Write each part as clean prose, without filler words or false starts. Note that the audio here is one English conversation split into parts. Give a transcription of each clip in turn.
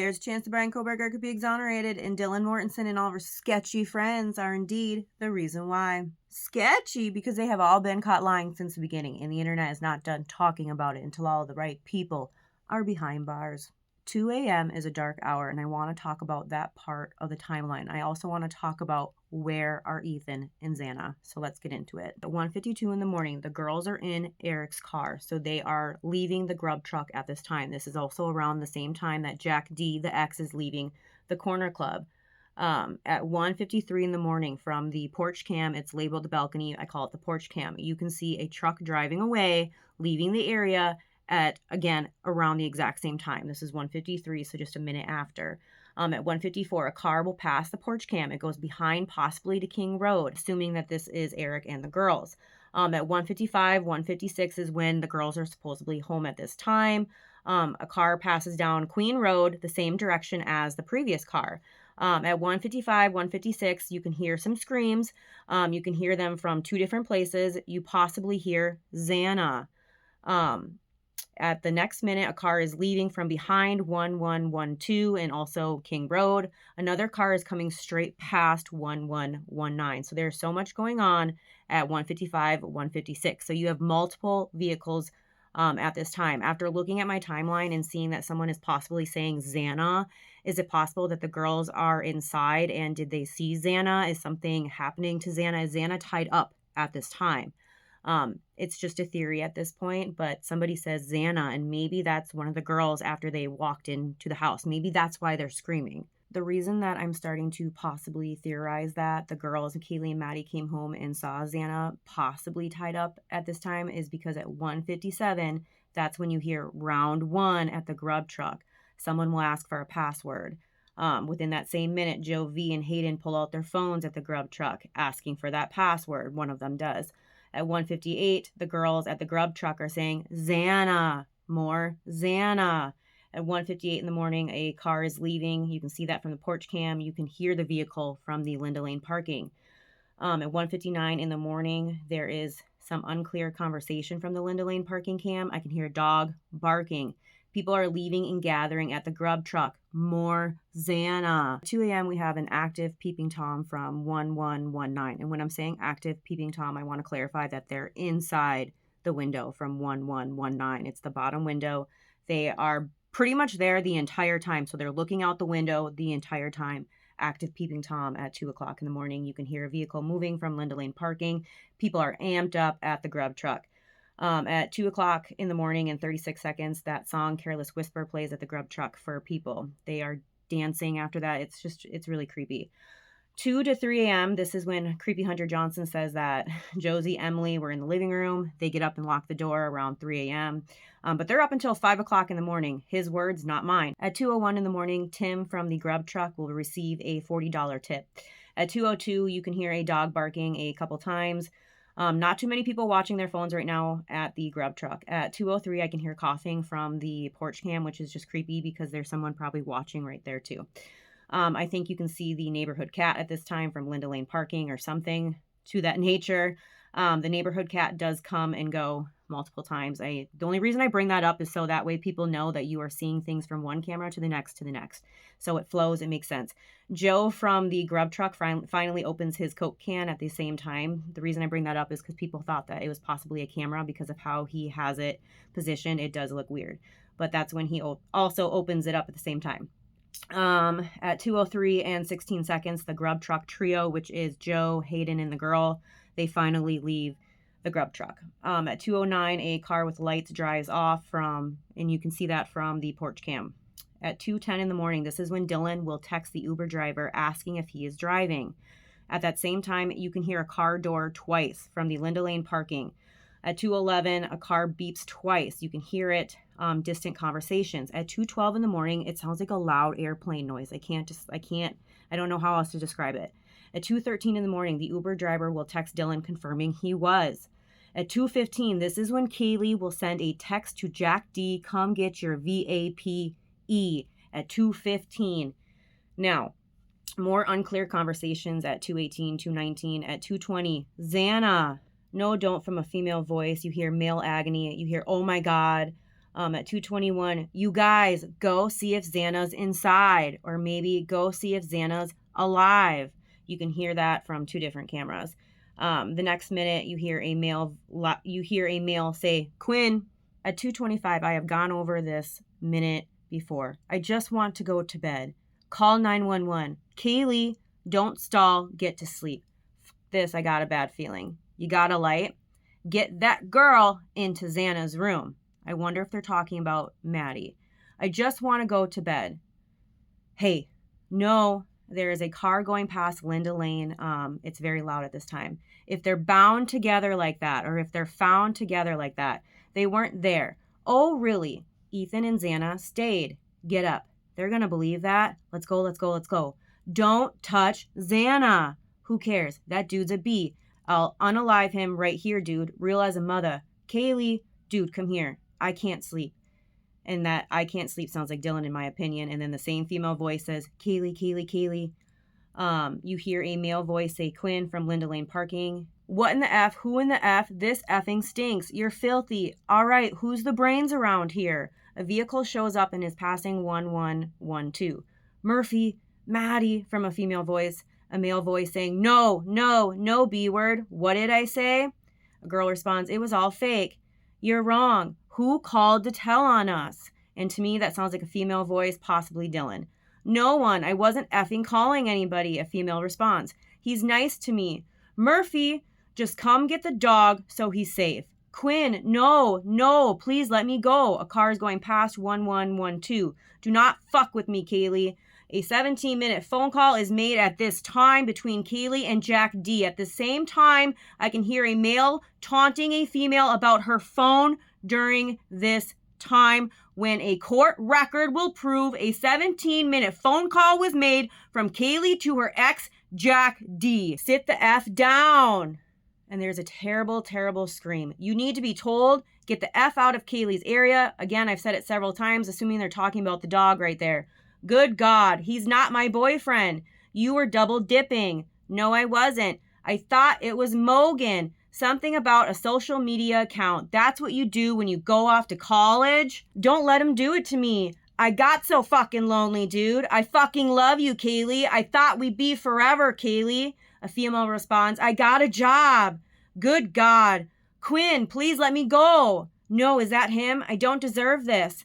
There's a chance that Brian Koberger could be exonerated, and Dylan Mortensen and all of her sketchy friends are indeed the reason why. Sketchy because they have all been caught lying since the beginning, and the internet is not done talking about it until all the right people are behind bars. 2 a.m. is a dark hour, and I want to talk about that part of the timeline. I also want to talk about where are Ethan and Xana. So let's get into it. At 1:52 in the morning, the girls are in Eric's car. So they are leaving the grub truck at this time. This is also around the same time that Jack D, the ex, is leaving the corner club. At 1:53 in the morning from the porch cam, it's labeled the balcony. I call it the porch cam. You can see a truck driving away, leaving the area at, again, around the exact same time. This is 1:53, so just a minute after. At 1:54, a car will pass the porch cam. It goes behind, possibly to King Road, assuming that this is Eric and the girls. At 1:55, 1:56 is when the girls are supposedly home at this time. A car passes down Queen Road, the same direction as the previous car. At 1:55, 1:56, you can hear some screams. You can hear them from two different places. You possibly hear Xana. At the next minute, a car is leaving from behind 1112 and also King Road. Another car is coming straight past 1119. So there's so much going on at 1:55, 1:56. So you have multiple vehicles at this time. After looking at my timeline and seeing that someone is possibly saying Xana, is it possible that the girls are inside and did they see Xana? Is something happening to Xana? Is Xana tied up at this time? It's just a theory at this point, but somebody says Xana, and maybe that's one of the girls after they walked into the house. Maybe that's why they're screaming. The reason that I'm starting to possibly theorize that the girls, Kaylee and Maddie, came home and saw Xana possibly tied up at this time is because at 1:57, that's when you hear round one at the grub truck. Someone will ask for a password. Within that same minute, Joe V and Hayden pull out their phones at the grub truck asking for that password. One of them does. At 1:58, the girls at the grub truck are saying, Xana, more Xana. At 1:58 in the morning, a car is leaving. You can see that from the porch cam. You can hear the vehicle from the Linda Lane parking. At 1:59 in the morning, there is some unclear conversation from the Linda Lane parking cam. I can hear a dog barking. People are leaving and gathering at the grub truck. More Xana. 2 a.m. we have an active peeping Tom from 1119. And when I'm saying active peeping Tom, I want to clarify that they're inside the window from 1119. It's the bottom window. They are pretty much there the entire time. So they're looking out the window the entire time. Active peeping Tom at 2 o'clock in the morning. You can hear a vehicle moving from Linda Lane parking. People are amped up at the grub truck. At 2 o'clock in the morning and 36 seconds, that song Careless Whisper plays at the grub truck for people. They are dancing after that. It's really creepy. 2 to 3 a.m., this is when Creepy Hunter Johnson says that Josie, Emily were in the living room. They get up and lock the door around 3 a.m., but they're up until 5 o'clock in the morning. His words, not mine. At 2:01 in the morning, Tim from the grub truck will receive a $40 tip. At 2:02, you can hear a dog barking a couple times. Not too many people watching their phones right now at the grub truck. At 2:03, I can hear coughing from the porch cam, which is just creepy because there's someone probably watching right there too. I think you can see the neighborhood cat at this time from Linda Lane parking or something to that nature. The neighborhood cat does come and go multiple times. The only reason I bring that up is so that way people know that you are seeing things from one camera to the next to the next. So it flows, it makes sense. Joe from the grub truck finally opens his Coke can at the same time. The reason I bring that up is because people thought that it was possibly a camera because of how he has it positioned. It does look weird. But that's when he also opens it up at the same time. At 2:03 and 16 seconds, the grub truck trio, which is Joe, Hayden, and the girl, they finally leave the grub truck. At 2:09, a car with lights drives off and you can see that from the porch cam. At 2:10 in the morning, this is when Dylan will text the Uber driver asking if he is driving. At that same time, you can hear a car door twice from the Linda Lane parking. At 2:11, a car beeps twice. You can hear it, distant conversations. At 2:12 in the morning, it sounds like a loud airplane noise. I don't know how else to describe it. At 2:13 in the morning, the Uber driver will text Dylan confirming he was. At 2:15, this is when Kaylee will send a text to Jack D, come get your VAPE at 2:15. Now, more unclear conversations at 2:18, 2:19, at 2:20, Xana. No, don't from a female voice. You hear male agony. You hear, oh my God. At 2:21, you guys go see if Xana's inside, or maybe go see if Xana's alive. You can hear that from two different cameras. The next minute, you hear a male say, Quinn. At 2:25, I have gone over this minute before. I just want to go to bed. Call 911. Kaylee, don't stall. Get to sleep. This, I got a bad feeling. You got a light? Get that girl into Xana's room. I wonder if they're talking about Maddie. I just want to go to bed. Hey, no, there is a car going past Linda Lane. It's very loud at this time. If they're bound together like that, or if they're found together like that, they weren't there. Oh, really? Ethan and Xana stayed. Get up. They're going to believe that. Let's go, let's go, let's go. Don't touch Xana. Who cares? That dude's a B. I'll unalive him right here, dude. Real as a mother. Kaylee, dude, come here. I can't sleep. And that I can't sleep sounds like Dylan, in my opinion. And then the same female voice says, Kaylee, Kaylee, Kaylee. You hear a male voice say, Quinn from Linda Lane Parking. What in the F? Who in the F? This effing stinks. You're filthy. All right, who's the brains around here? A vehicle shows up and is passing 1112. Murphy, Maddie, from a female voice. A male voice saying, no, no, no B word. What did I say? A girl responds, it was all fake. You're wrong. Who called to tell on us? And to me, that sounds like a female voice, possibly Dylan. No one. I wasn't effing calling anybody, a female responds. He's nice to me. Murphy, just come get the dog so he's safe. Quinn, no, no, please let me go. A car is going past 1112. Do not fuck with me, Kaylee. A 17-minute phone call is made at this time between Kaylee and Jack D. At the same time, I can hear a male taunting a female about her phone during this time, when a court record will prove a 17-minute phone call was made from Kaylee to her ex, Jack D. Sit the F down. And there's a terrible, terrible scream. You need to be told, get the F out of Kaylee's area. Again, I've said it several times, assuming they're talking about the dog right there. Good God, he's not my boyfriend. You were double dipping. No, I wasn't. I thought it was Mogan. Something about a social media account. That's what you do when you go off to college. Don't let him do it to me. I got so fucking lonely, dude. I fucking love you, Kaylee. I thought we'd be forever, Kaylee. A female responds, I got a job. Good God. Quinn, please let me go. No, is that him? I don't deserve this.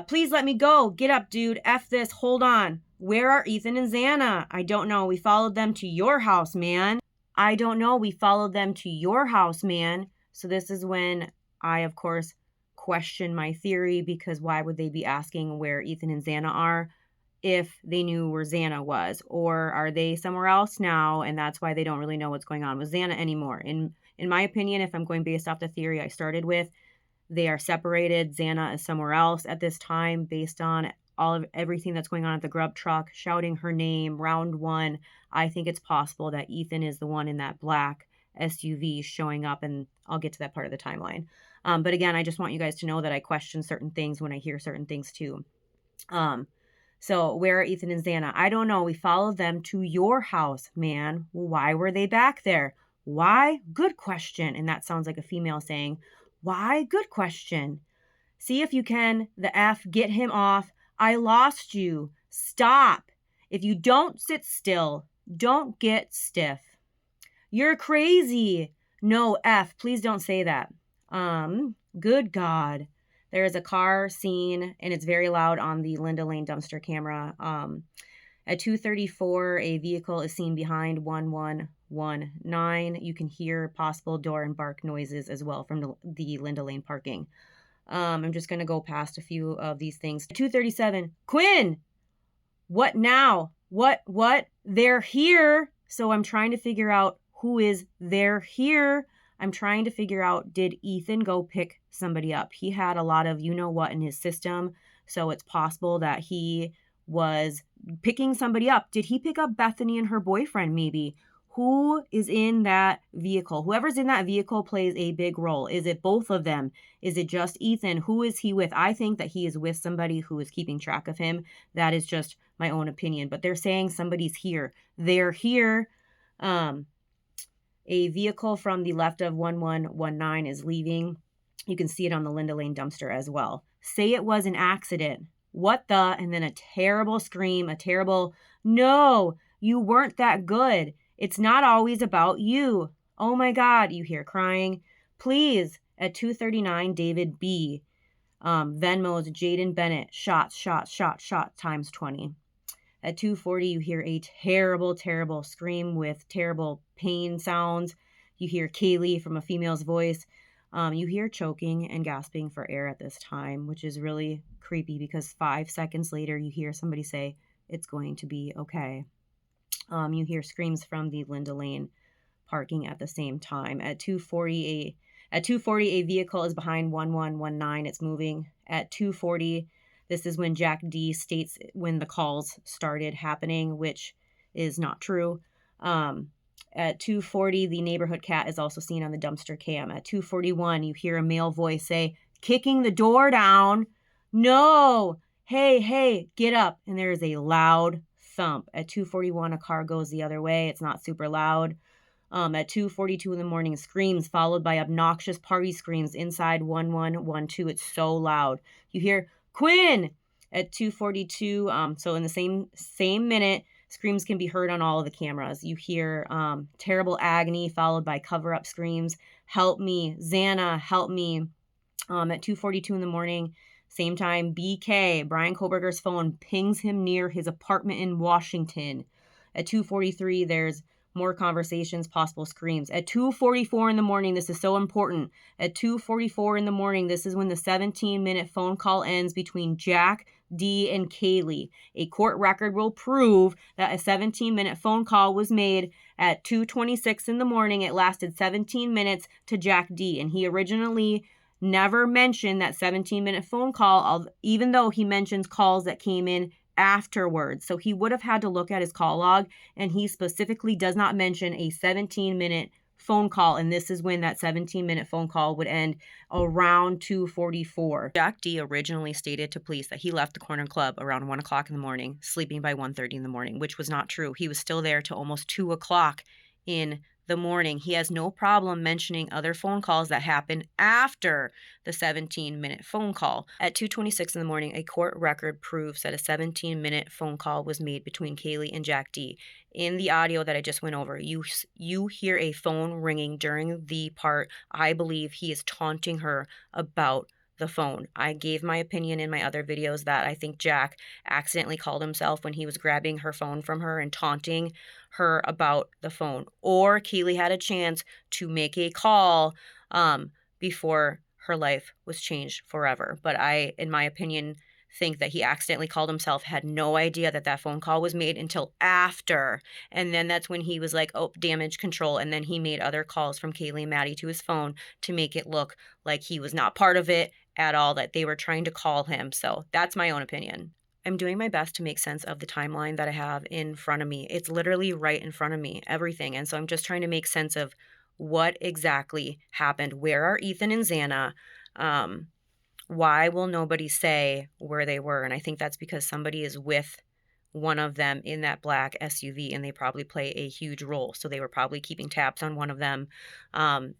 Please let me go. Get up, dude. F this. Hold on. Where are Ethan and Xana? I don't know. We followed them to your house, man. I don't know. We followed them to your house, man. So this is when I, of course, question my theory, because why would they be asking where Ethan and Xana are if they knew where Xana was? Or are they somewhere else now, and that's why they don't really know what's going on with Xana anymore? In my opinion, if I'm going based off the theory I started with, they are separated. Xana is somewhere else at this time, based on everything that's going on at the grub truck, shouting her name, round one. I think it's possible that Ethan is the one in that black SUV showing up, and I'll get to that part of the timeline. But again, I just want you guys to know that I question certain things when I hear certain things too. So where are Ethan and Xana? I don't know. We followed them to your house, man. Why were they back there? Why? Good question. And that sounds like a female saying, why? Good question. See if you can. The F, get him off. I lost you. Stop. If you don't sit still, don't get stiff. You're crazy. No, F, please don't say that. Good God. There is a car scene, and it's very loud on the Linda Lane dumpster camera. At 2:34, a vehicle is seen behind 1119. You can hear possible door and bark noises as well from the Linda Lane parking. I'm just going to go past a few of these things. 2:37, Quinn! What now? What? They're here. So I'm trying to figure out who is they're here. I'm trying to figure out, did Ethan go pick somebody up? He had a lot of you-know-what in his system, so it's possible that he was picking somebody up. Did he pick up Bethany and her boyfriend maybe? Who is in that vehicle? Whoever's in that vehicle plays a big role. Is it both of them? Is it just Ethan? Who is he with? I think that he is with somebody who is keeping track of him. That is just my own opinion. But they're saying somebody's here. They're here. A vehicle from the left of 1119 is leaving. You can see it on the Linda Lane dumpster as well. Say it was an accident. What the? And then a terrible scream, a terrible, no, you weren't that good. It's not always about you. Oh my God, you hear crying. Please. At 2:39, David B. Venmo's Jaden Bennett. Shots, shots, shots, shots times 20. At 2:40, you hear a terrible, terrible scream with terrible pain sounds. You hear Kaylee from a female's voice. You hear choking and gasping for air at this time, which is really creepy because 5 seconds later, you hear somebody say, "It's going to be okay." You hear screams from the Linda Lane parking at the same time. At 2:40, a vehicle is behind 1119. It's moving. At 2:40, this is when Jack D states when the calls started happening, which is not true. At 2:40, the neighborhood cat is also seen on the dumpster cam. At 2:41, you hear a male voice say, "Kicking the door down. No. Hey, hey, get up." And there is a loud thump. At 2:41, a car goes the other way. It's not super loud. At 2:42 in the morning, screams followed by obnoxious party screams inside 1112. It's so loud. You hear Quinn at 2:42. So in the same minute, screams can be heard on all of the cameras. You hear terrible agony followed by cover-up screams. Help me, Xana, help me. At 2:42 in the morning, same time, BK, Brian Koberger's phone pings him near his apartment in Washington. At 2:43, there's more conversations, possible screams. At 2:44 in the morning, this is so important. At 2:44 in the morning, this is when the 17-minute phone call ends between Jack D and Kaylee. A court record will prove that a 17-minute phone call was made at 2:26 in the morning. It lasted 17 minutes to Jack D, and he originally never mentioned that 17-minute phone call, even though he mentions calls that came in afterwards. So he would have had to look at his call log, and he specifically does not mention a 17-minute phone call, and this is when that 17-minute phone call would end around 2:44. Jack D originally stated to police that he left the Corner Club around 1 o'clock in the morning, sleeping by 1:30 in the morning, which was not true. He was still there till almost 2 o'clock in the morning. He has no problem mentioning other phone calls that happened after the 17-minute phone call. At 2:26 in the morning, a court record proves that a 17-minute phone call was made between Kaylee and Jack D. In the audio that I just went over, you hear a phone ringing during the part I believe he is taunting her about the phone. I gave my opinion in my other videos that I think Jack accidentally called himself when he was grabbing her phone from her and taunting her about the phone. Or Kaylee had a chance to make a call before her life was changed forever. But I, in my opinion, think that he accidentally called himself, had no idea that that phone call was made until after. And then that's when he was like, oh, damage control. And then he made other calls from Kaylee and Maddie to his phone to make it look like he was not part of it at all, that they were trying to call him. So that's my own opinion. I'm doing my best to make sense of the timeline that I have in front of me. It's literally right in front of me, everything. And so I'm just trying to make sense of what exactly happened. Where are Ethan and Xana? Why will nobody say where they were? And I think that's because somebody is with one of them in that black SUV, and they probably play a huge role. So they were probably keeping tabs on one of them, and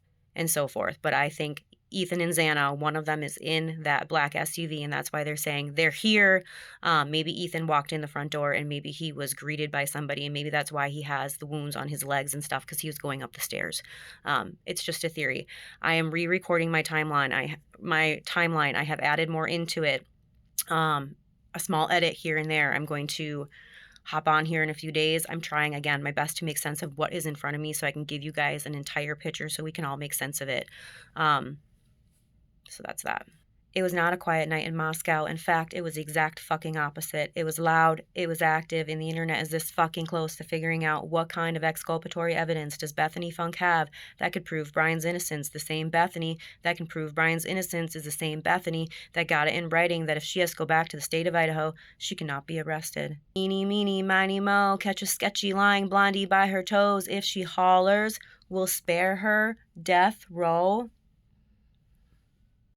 so forth. But I think Ethan and Xana, one of them is in that black SUV, and that's why they're saying they're here. Maybe Ethan walked in the front door, and maybe he was greeted by somebody, and maybe that's why he has the wounds on his legs and stuff, because he was going up the stairs. It's just a theory. I am re-recording my timeline. I have added more into it. A small edit here and there. I'm going to hop on here in a few days. I'm trying, again, my best to make sense of what is in front of me so I can give you guys an entire picture so we can all make sense of it. So that's that. It was not a quiet night in Moscow. In fact, it was the exact fucking opposite. It was loud, it was active, and the internet is this fucking close to figuring out what kind of exculpatory evidence does Bethany Funk have that could prove Brian's innocence. The same Bethany that can prove Brian's innocence is the same Bethany that got it in writing that if she has to go back to the state of Idaho, she cannot be arrested. Eeny, meeny, miny, mo, catch a sketchy lying blondie by her toes. If she hollers, we'll spare her death row.